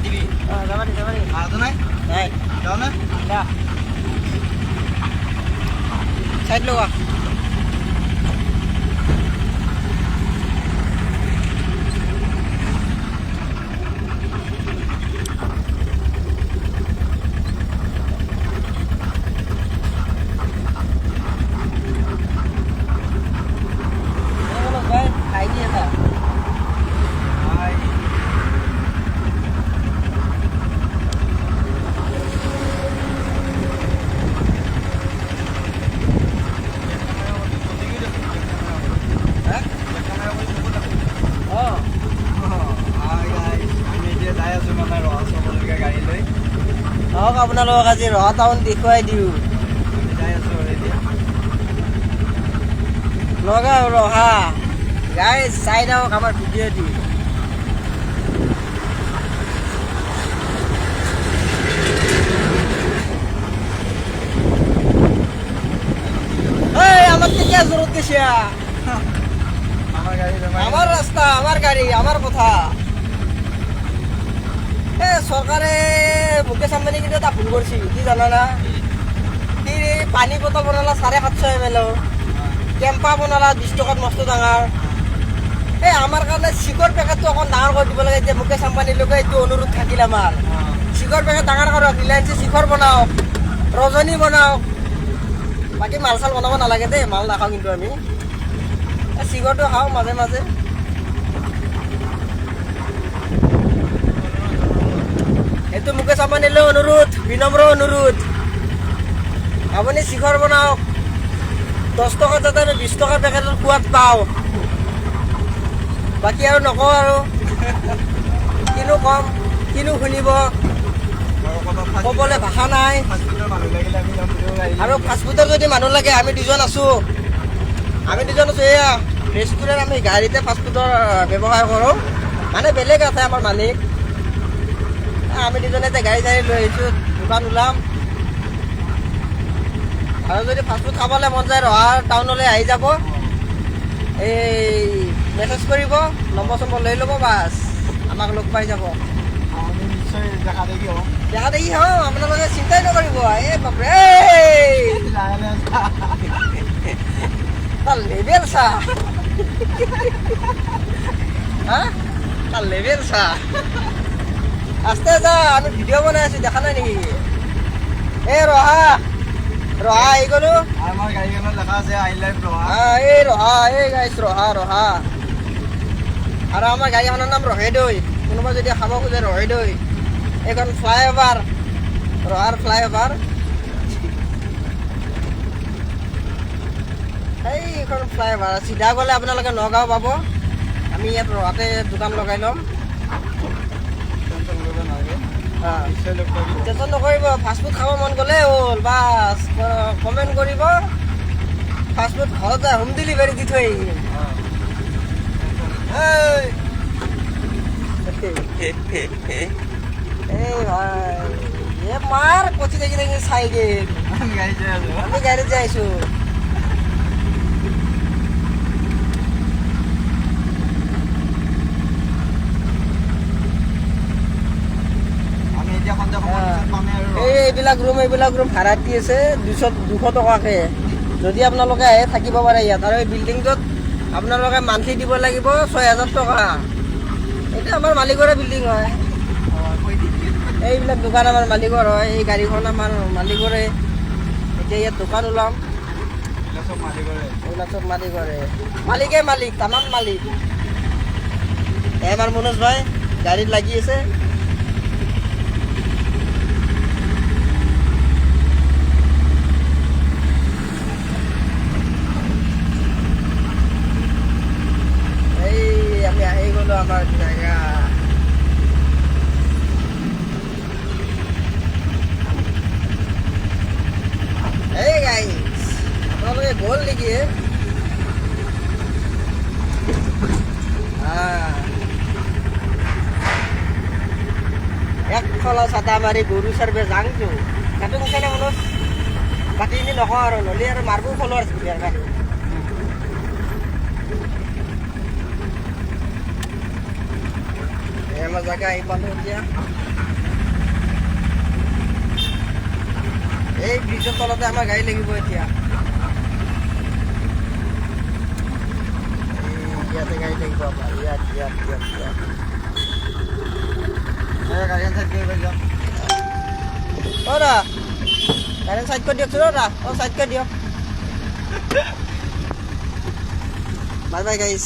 দিবি যাবানি আদো নাই নাই যাও না যা সাইড লগা আপোনালোকক আজি ৰহা টাউন দেখুৱাই দিওঁ নগাঁও ৰহা গাইজ চাই থাকক আমাৰ ভিডিঅ'টি আমার থেকে জোরত গেছে আমার রাস্তা আমার গাড়ি আমার কথা সরকারে মুকেশ আম্বানি কিন্তু এটা ভুল করছি কি জানা না কি পানী বটল বনালা 750 ml কেম্পা বনালা 20 টকাত মস্ত ডাঙৰ আমাৰ কাৰণে চিকৰ পেকেটটো অকণ ডাঙৰ কৰি দিব লাগে যে মুকেশ আম্বানিৰ লগত এইটো অনুৰোধ থাকিল আমাৰ চিকৰ পেকেট ডাঙৰ কৰক ৰিলায়েন্সে শিখৰ বনাওক ৰজনী বনাওক বাকী মাল চাল বনাব নালাগে দেই মাল নাখাওঁ কিন্তু আমি চিগৰটো খাওঁ মাজে মাজে এইটো মুকেশ আম্বানিলৈ অনুৰোধ বিনম্ৰ অনুৰোধ আপুনি শিখৰ বনাওক 10 টকা যাতে আমি 20 টকাৰ পেকেটত খোৱাত পাওঁ বাকী আৰু নকওঁ আৰু কিনো কম কিনো শুনিব ক'বলৈ ভাষা নাই আৰু ফাষ্টফুডৰ যদি মানুহ লাগে আমি দুজন আছোঁ এয়া ৰেষ্টুৰেণ্ট আমি গাড়ীতে ফাষ্টফুডৰ ব্যৱসায় কৰোঁ মানে বেলেগ আছে আমাৰ মালিক আমি দুজনে এতিয়া গাড়ী চাড়ী লৈ আহিছোঁ দোকান ওলাম আৰু যদি ফাষ্টফুড খাবলৈ মন যায় ৰহা টাউনলৈ আহি যাব এই মেছেজ কৰিব নম্বৰ চম্বৰ লৈ ল'ব বাছ আমাক লগ পাই যাব দেখা দেখি হওঁ আপোনালোকে চিন্তাই নকৰিব এই বাপৰে তাৰ লেভেল চা তাৰ লেভেল চা আস্তে যা আমি ভিডিঅ' বনাই আছোঁ দেখা নাই নেকি এই ৰহা আহি গ'লো আমাৰ গাড়ীখনত লেখা আছে আই লাইভ ৰহা এই ৰহা এই গাইছ ৰহা আৰু আমাৰ গাড়ীখনৰ নাম ৰহেদৈ কোনোবা যদি খাব খোজে ৰহেদৈ এইখন ফ্লাইঅভাৰ ৰহাৰ ফ্লাইঅভাৰ এইখন ফ্লাইঅভাৰ চিধা গ'লে আপোনালোকে নগাঁও পাব আমি ইয়াত ৰহাতে দোকান লগাই ল'ম টেনশ্যন নকৰিব ফাষ্টফুড খাব মন গ'লে হ'ল বাছ কমেণ্ট কৰিব ফাষ্টফুড ঘৰত যায় হোম ডেলিভাৰী দি থৈ আহিম এই ভাই এ মাৰ কচি দেখি চাই গেল আমি গাড়ীত যাই আছোঁ এইবিলাক ৰুম ভাড়াত দি আছে 200 টকাকৈ যদি আপোনালোকে আহে থাকিব পাৰে ইয়াত আৰু এই বিল্ডিংটোত আপোনালোকে মান্থলি দিব লাগিব 6000 টকা এইটো আমাৰ মালিকৰে বিল্ডিং হয় এইবিলাক দোকান আমাৰ মালিকৰ হয় এই গাড়ীখন আমাৰ মালিকৰে এতিয়া ইয়াত দোকান ওলাম এইবিলাক চব মালিকৰে মালিক তামাম মালিক আমাৰ মনোজ ভাই গাড়ীত লাগি আছে আমি আহি গ'লো আমাৰ জাগা এই গাইছ আপোনালোকে গ'ল নেকি এক খলা চাটা মাৰি গৰু চাৰ্ভে যাংছো সেইটো কৈছে মনত বাকী এনে নকওঁ আৰু নহ'লে আৰু মাৰবো ফলোৱাৰ্ছ বুলি আৰু গাড়ী আমাৰ জাগা আহি পালোঁ এতিয়া এই ব্ৰিজৰ তলতে আমাৰ গাড়ী লাগিব এতিয়া ইয়াতে গাড়ী লাগিব আমাৰ ইয়াত গাড়ীখন চাইড কৰিব যাম গাড়ীখন চাইড কৰি দিয়কচোন চাইড কৰি দিয়ক বাই বাই গাইছ